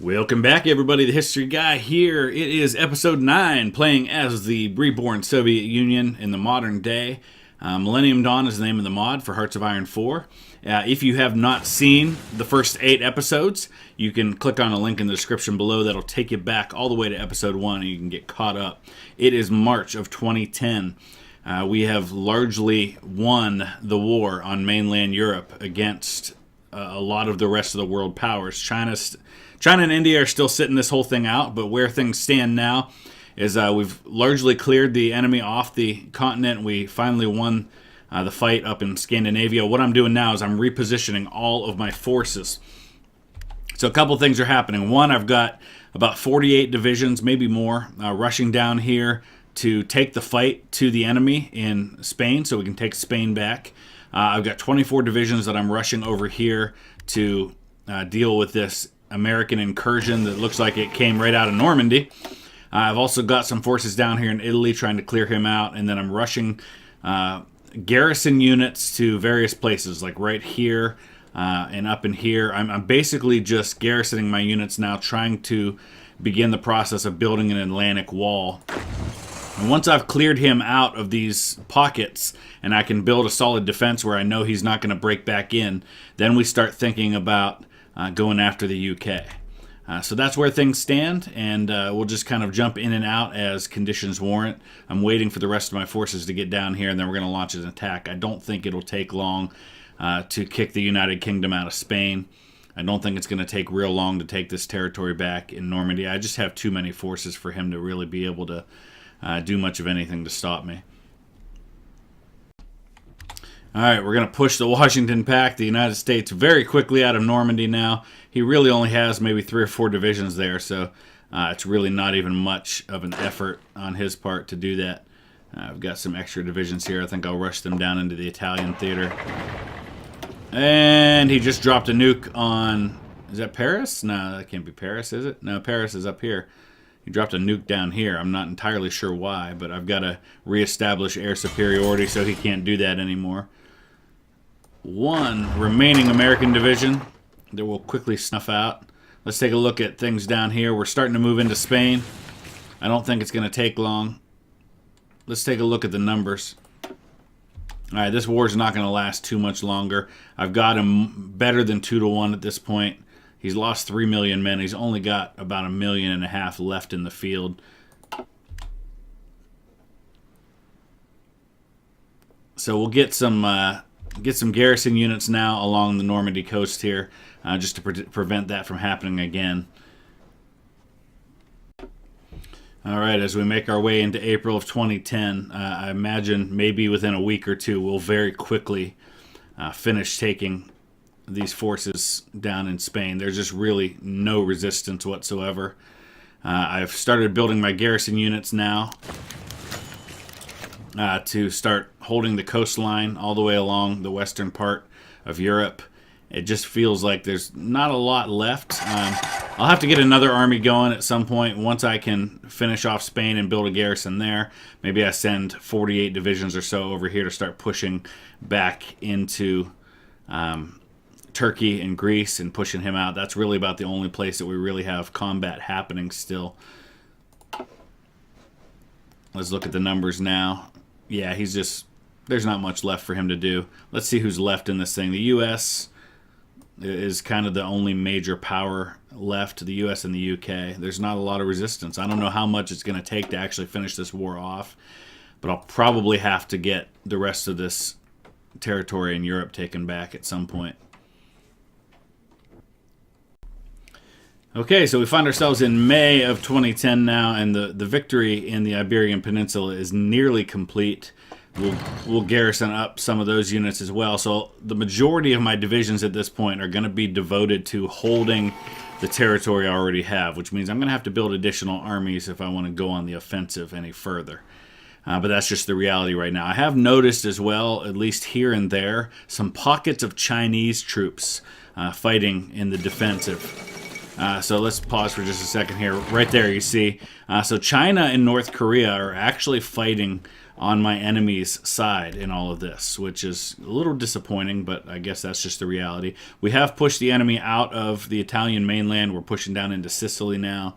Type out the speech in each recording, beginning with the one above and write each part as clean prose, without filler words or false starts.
Welcome back, everybody. The History Guy here. It is episode 9, playing as the reborn Soviet Union in the modern day. Millennium Dawn is the name of the mod for Hearts of Iron 4. If you have not seen the first 8 episodes, you can click on a link in the description below. That'll take you back all the way to episode 1 and you can get caught up. It is March of 2010. We have largely won the war on mainland Europe against a lot of the rest of the world powers. China and India are still sitting this whole thing out, but where things stand now is we've largely cleared the enemy off the continent. We finally won the fight up in Scandinavia. What I'm doing now is I'm repositioning all of my forces. So a couple things are happening. One, I've got about 48 divisions, maybe more, rushing down here to take the fight to the enemy in Spain so we can take Spain back. I've got 24 divisions that I'm rushing over here to deal with this American incursion that looks like it came right out of Normandy. I've also got some forces down here in Italy trying to clear him out, and then I'm rushing garrison units to various places, like right here and up in here. I'm basically just garrisoning my units now, trying to begin the process of building an Atlantic wall. And once I've cleared him out of these pockets and I can build a solid defense where I know he's not going to break back in, then we start thinking about going after the UK. So that's where things stand, and we'll just kind of jump in and out as conditions warrant. I'm waiting for the rest of my forces to get down here, and then we're going to launch an attack. I don't think it'll take long to kick the United Kingdom out of Spain. I don't think it's going to take real long to take this territory back in Normandy. I just have too many forces for him to really be able to do much of anything to stop me. All right, we're going to push the Washington Pact, the United States, very quickly out of Normandy now. He really only has maybe 3 or 4 divisions there, so it's really not even much of an effort on his part to do that. I've got some extra divisions here. I think I'll rush them down into the Italian theater. And he just dropped a nuke on... Is that Paris? No, that can't be Paris, is it? No, Paris is up here. He dropped a nuke down here. I'm not entirely sure why, but I've got to reestablish air superiority so he can't do that anymore. 1 remaining American division that will quickly snuff out. Let's take a look at things down here. We're starting to move into Spain. I don't think it's going to take long. Let's take a look at the numbers. Alright, this war is not going to last too much longer. I've got him better than 2-1 at this point. He's lost 3 million men. He's only got about 1.5 million left in the field. So we'll get some garrison units now along the Normandy coast here, just to prevent that from happening again. All right, as we make our way into April of 2010, I imagine maybe within a week or two, we'll very quickly finish taking these forces down in Spain. There's just really no resistance whatsoever. I've started building my garrison units now to start holding the coastline all the way along the western part of Europe. It just feels like there's not a lot left. I'll have to get another army going at some point once I can finish off Spain and build a garrison there. Maybe I send 48 divisions or so over here to start pushing back into Turkey and Greece and pushing him out. That's really about the only place that we really have combat happening still. Let's look at the numbers now. Yeah, he's just... There's not much left for him to do. Let's see who's left in this thing. The U.S. is kind of the only major power left. The U.S. and the U.K. There's not a lot of resistance. I don't know how much it's going to take to actually finish this war off, but I'll probably have to get the rest of this territory in Europe taken back at some point. Okay, so we find ourselves in May of 2010 now, and the victory in the Iberian Peninsula is nearly complete. We'll garrison up some of those units as well. So the majority of my divisions at this point are going to be devoted to holding the territory I already have, which means I'm going to have to build additional armies if I want to go on the offensive any further. But that's just the reality right now. I have noticed as well, at least here and there, some pockets of Chinese troops fighting in the defensive. So let's pause for just a second here. Right there you see. So China and North Korea are actually fighting on my enemy's side in all of this, which is a little disappointing, but I guess that's just the reality. We have pushed the enemy out of the Italian mainland. We're pushing down into Sicily now.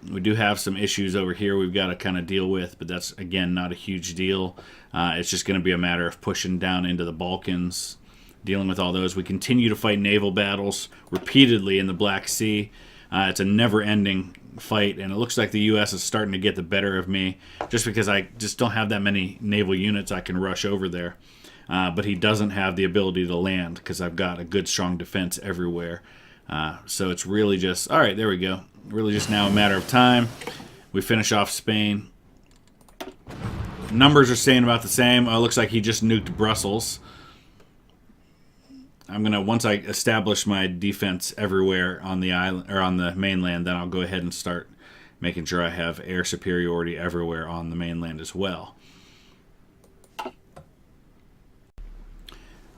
We do have some issues over here we've got to kind of deal with, but that's, again, not a huge deal. It's just going to be a matter of pushing down into the Balkans, dealing with all those. We continue to fight naval battles repeatedly in the Black Sea. It's a never-ending fight, and it looks like the U.S. is starting to get the better of me just because I just don't have that many naval units I can rush over there. But he doesn't have the ability to land because I've got a good, strong defense everywhere. So it's really just, all right, there we go. Really just now a matter of time. We finish off Spain. Numbers are staying about the same. Looks like he just nuked Brussels. I'm gonna, once I establish my defense everywhere on the island or on the mainland, then I'll go ahead and start making sure I have air superiority everywhere on the mainland as well.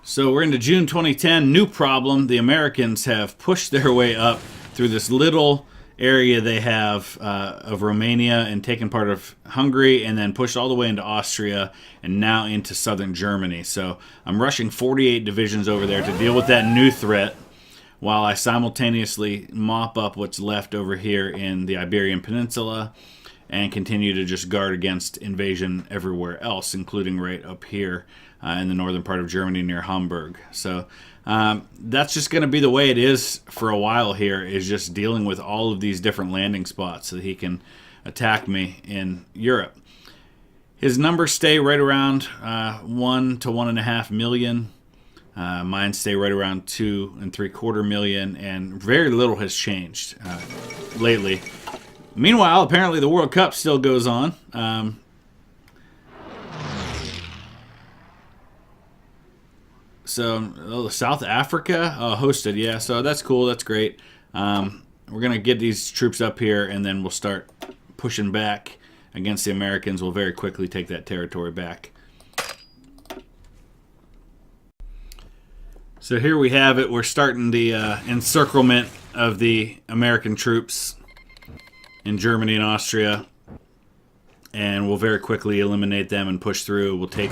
So we're into June 2010. New problem: the Americans have pushed their way up through this little area they have of Romania and taken part of Hungary, and then pushed all the way into Austria and now into southern Germany. So I'm rushing 48 divisions over there to deal with that new threat while I simultaneously mop up what's left over here in the Iberian Peninsula and continue to just guard against invasion everywhere else, including right up here in the northern part of Germany near Hamburg. So that's just going to be the way it is for a while here, is just dealing with all of these different landing spots so that he can attack me in Europe. His numbers stay right around 1 to 1.5 million. Mine stay right around 2.75 million, and very little has changed lately. Meanwhile, apparently the World Cup still goes on. So South Africa hosted, yeah, so that's cool, that's great. We're going to get these troops up here, and then we'll start pushing back against the Americans. We'll very quickly take that territory back. So here we have it. We're starting the encirclement of the American troops in Germany and Austria, and we'll very quickly eliminate them and push through. We'll take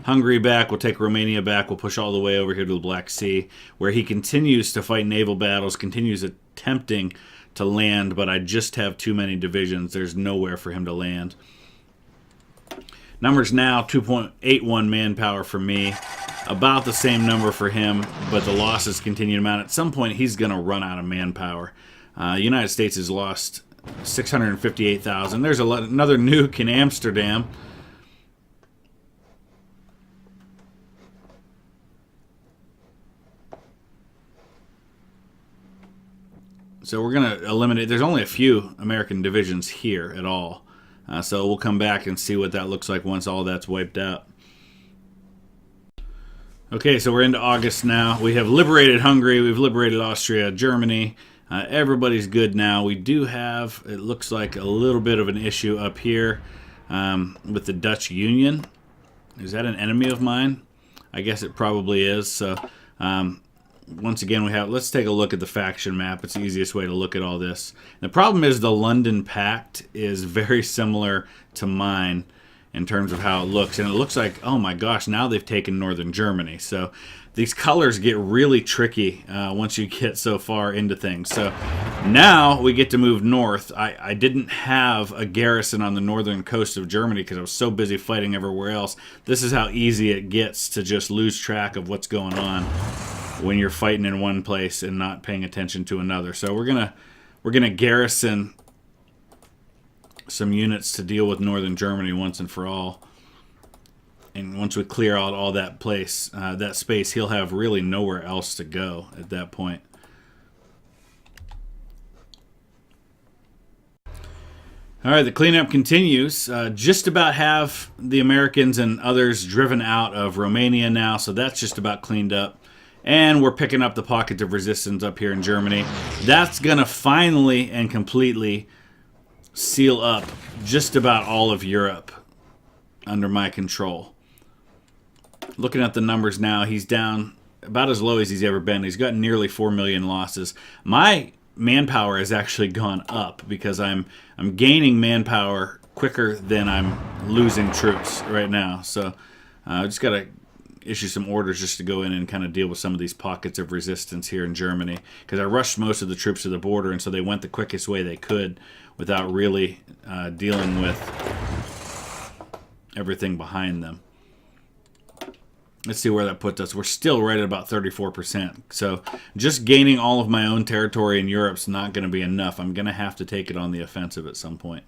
Hungary back, we'll take Romania back, we'll push all the way over here to the Black Sea, where he continues to fight naval battles, continues attempting to land, but I just have too many divisions. There's nowhere for him to land. Numbers now 2.81 manpower for me, about the same number for him, but the losses continue to mount. At some point, he's going to run out of manpower. The United States has lost 658,000. There's another nuke in Amsterdam. So we're going to eliminate, there's only a few American divisions here at all. So we'll come back and see what that looks like once all that's wiped out. Okay, so we're into August now. We have liberated Hungary, we've liberated Austria, Germany. Everybody's good now. We do have, it looks like, a little bit of an issue up here with the Dutch Union. Is that an enemy of mine? I guess it probably is. So once again, let's take a look at the faction map. It's the easiest way to look at all this. The problem is the London Pact is very similar to mine in terms of how it looks. And it looks like, oh my gosh, now they've taken northern Germany. So these colors get really tricky once you get so far into things. So now we get to move north. I didn't have a garrison on the northern coast of Germany because I was so busy fighting everywhere else. This is how easy it gets to just lose track of what's going on when you're fighting in one place and not paying attention to another. So we're gonna garrison some units to deal with northern Germany once and for all. And once we clear out all that place, that space, he'll have really nowhere else to go at that point. All right, the cleanup continues. Just about have the Americans and others driven out of Romania now, so that's just about cleaned up. And we're picking up the pocket of resistance up here in Germany. That's going to finally and completely seal up just about all of Europe under my control. Looking at the numbers now, he's down about as low as he's ever been. He's got nearly 4 million losses. My manpower has actually gone up because I'm gaining manpower quicker than I'm losing troops right now. So I just got to issue some orders just to go in and kind of deal with some of these pockets of resistance here in Germany, because I rushed most of the troops to the border, and so they went the quickest way they could without really dealing with everything behind them. Let's see where that puts us. We're still right at about 34%. So just gaining all of my own territory in Europe's not going to be enough. I'm going to have to take it on the offensive at some point.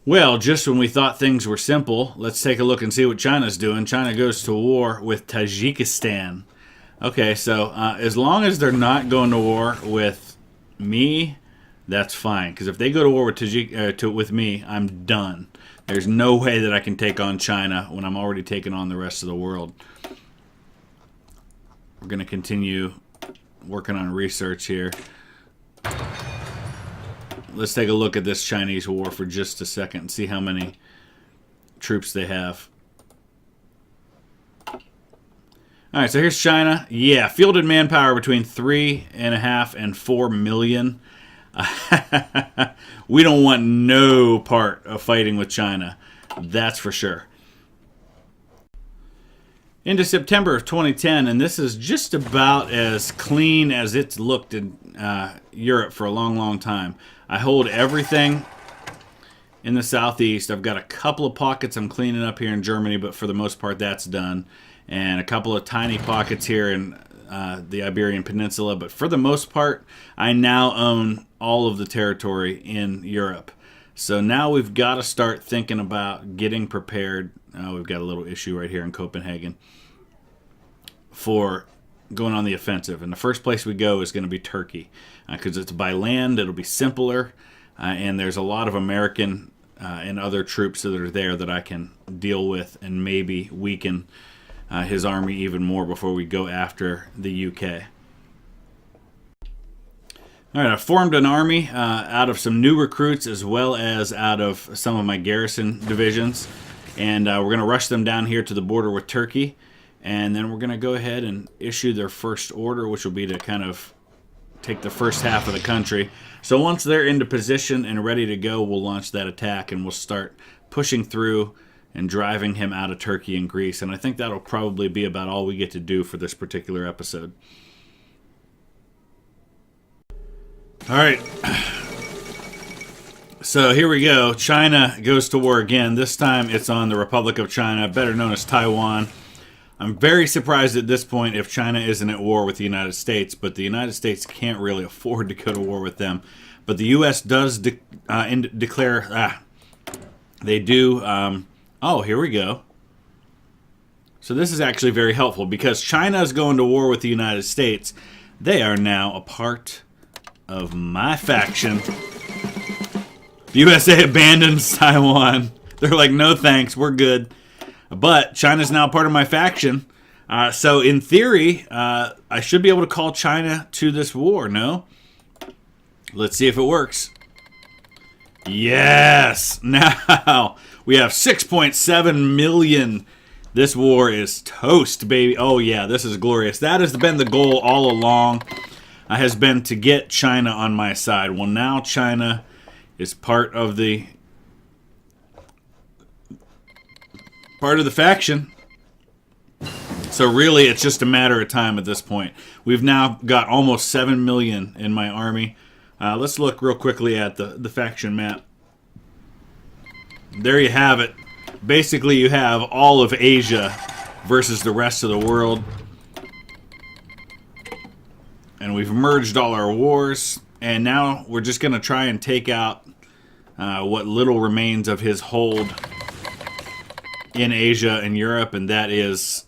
Well, just when we thought things were simple, let's take a look and see what China's doing. China goes to war with Tajikistan. Okay, so as long as they're not going to war with me, that's fine. Because if they go to war with with me, I'm done. There's no way that I can take on China when I'm already taking on the rest of the world. We're going to continue working on research here. Let's take a look at this Chinese war for just a second and see how many troops they have. All right, so here's China. Yeah, fielded manpower between 3.5 and 4 million. We don't want no part of fighting with China. That's for sure. Into September of 2010, and this is just about as clean as it's looked in Europe for a long, long time. I hold everything in the southeast. I've got a couple of pockets I'm cleaning up here in Germany, but for the most part that's done. And a couple of tiny pockets here in the Iberian Peninsula, but for the most part, I now own all of the territory in Europe. So now we've got to start thinking about getting prepared. We've got a little issue right here in Copenhagen for going on the offensive. And the first place we go is going to be Turkey, because it's by land. It'll be simpler, and there's a lot of American and other troops that are there that I can deal with and maybe weaken his army even more before we go after the UK. All right, I formed an army out of some new recruits as well as out of some of my garrison divisions, and we're going to rush them down here to the border with Turkey, and then we're going to go ahead and issue their first order, which will be to kind of take the first half of the country. So once they're into position and ready to go, we'll launch that attack, and we'll start pushing through and driving him out of Turkey and Greece. And I think that'll probably be about all we get to do for this particular episode. All right. So here we go. China goes to war again. This time it's on the Republic of China, better known as Taiwan. I'm very surprised at this point if China isn't at war with the United States, but the United States can't really afford to go to war with them. But the U.S. does declare... they do... oh, here we go. So this is actually very helpful because China is going to war with the United States. They are now a part of my faction. USA abandons Taiwan. They're like, no thanks, we're good. But China's now part of my faction. So in theory, I should be able to call China to this war, no? Let's see if it works. Yes! Now we have 6.7 million. This war is toast, baby. Oh yeah, this is glorious. That has been the goal all along. Has been to get China on my side. Well, now China is part of the faction. So really, it's just a matter of time at this point. We've now got almost 7 million in my army. Let's look real quickly at the faction map. There you have it. Basically, you have all of Asia versus the rest of the world. And we've merged all our wars. And now we're just going to try and take out what little remains of his hold in Asia and Europe. And that is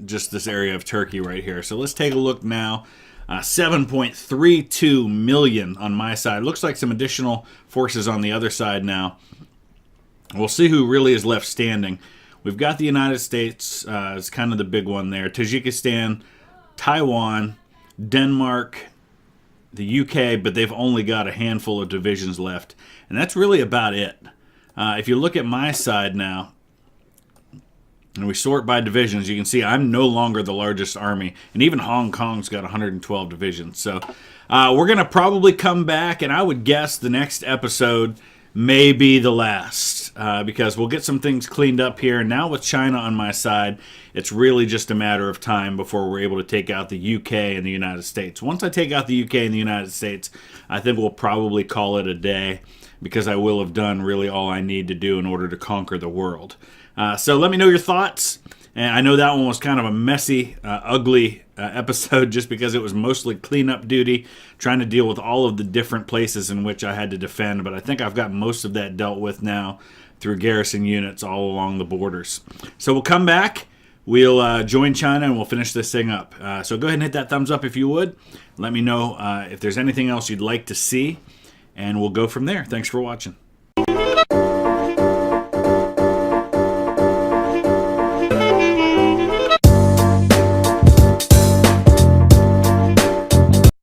just this area of Turkey right here. So let's take a look now. 7.32 million on my side. Looks like some additional forces on the other side now. We'll see who really is left standing. We've got the United States. It's kind of the big one there. Tajikistan, Taiwan, Denmark, the UK, but they've only got a handful of divisions left. And that's really about it. If you look at my side now, and we sort by divisions, you can see I'm no longer the largest army. And even Hong Kong's got 112 divisions. So we're going to probably come back, and I would guess the next episode may be the last, because we'll get some things cleaned up here. And now with China on my side, it's really just a matter of time before we're able to take out the UK and the United States. Once I take out the UK and the United States, I think we'll probably call it a day, because I will have done really all I need to do in order to conquer the world. So let me know your thoughts. And I know that one was kind of a messy, ugly episode, just because it was mostly cleanup duty, trying to deal with all of the different places in which I had to defend. But I think I've got most of that dealt with now through garrison units all along the borders. So we'll come back. We'll join China and we'll finish this thing up. So go ahead and hit that thumbs up if you would. Let me know if there's anything else you'd like to see, and we'll go from there. Thanks for watching.